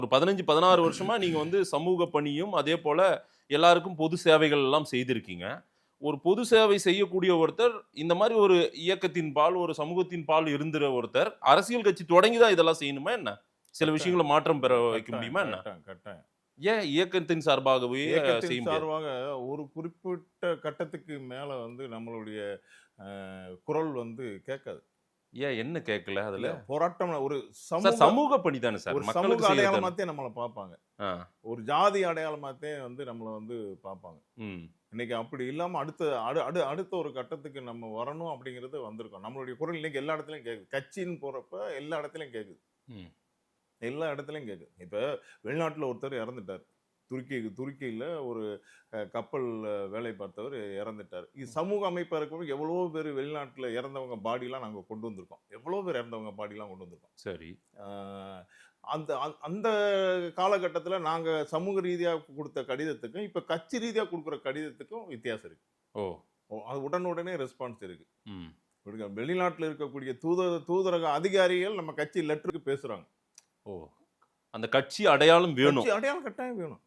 ஒரு 15, 16 வருஷமா நீங்க வந்து சமூக பணியும், அதே போல எல்லாருக்கும் பொது சேவைகள் எல்லாம் செய்திருக்கீங்க. ஒரு பொது சேவை செய்யக்கூடிய ஒருத்தர், இந்த மாரி ஒரு இயக்கத்தின் பால், ஒரு சமூகத்தின் பால் இருந்துற ஒருத்தர், அரசியல் கட்சி தொடங்கி தான் இதெல்லாம் செய்யணுமா என்ன? சில கட்டாயம். விஷயங்கள மாற்றம் பெற வைக்க கட்டாயம், முடியுமா என்ன? கட்டாயம், கட்டாயம். ஏன் இயக்கத்தின் சார்பாகவே இயக்கத்தின் செய்ய முடியாது? சார்பாக ஒரு குறிப்பிட்ட கட்டத்துக்கு மேல வந்து நம்மளுடைய குரல் வந்து கேட்காது. ஏன் என்ன கேட்கல அதுல? இல்ல போராட்டம் ஒரு சார் சமூக சமூக பணி தானே சார். ஒரு சமூக மக்களுக்கு செய்யறது தானே. அடையாளமாத்தே நம்மள பார்ப்பாங்க. ஆ. ஒரு ஜாதி அடையாளமாத்தே வந்து நம்மள வந்து பார்ப்பாங்க. ம். இன்னைக்கு அப்படி இல்லாம அடுத்த அடுத்த ஒரு கட்டத்துக்கு நம்ம வரணும் அப்படிங்கிறது வந்திருக்கோம். நம்மளுடைய குரல் இன்னைக்கு எல்லா இடத்துலயும் கேக்குது. கட்சின்னு போறப்ப எல்லா இடத்துலயும் கேக்குது. ம். எல்லா இடத்துலயும் கேக்குது. இப்ப வெளிநாட்டுல ஒருத்தர் இறந்துட்டார். துருக்கியில ஒரு கப்பல்ல வேலை பார்த்தவர் இறந்துட்டார். இது சமூக அமைப்பா இருக்கிறவங்க எவ்வளவோ பேர் வெளிநாட்டுல இறந்தவங்க பாடிலாம் நாங்க கொண்டு வந்திருக்கோம். எவ்வளவோ பேர் இறந்தவங்க பாடிலாம் கொண்டு வந்திருக்கோம். சரி. ஆ அந்த அந்த காலகட்டத்துல நாங்க சமூக ரீதியா குடுத்த கடிதத்துக்கும், இப்ப கட்சி ரீதியா குடுக்குற கடிதத்துக்கும் வித்தியாசம் இருக்கு. ஓ! அது உடனுடனே ரெஸ்பான்ஸ் இருக்கு. ம். வெளிநாட்டுல இருக்கக்கூடிய தூதரக அதிகாரிகள் நம்ம கட்சி லெட்டருக்கு பேசுறாங்க. ஓ! அந்த கட்சி அடையாளம் வேணும். கட்சி அடையாளம் கட்டாயம் வேணும்.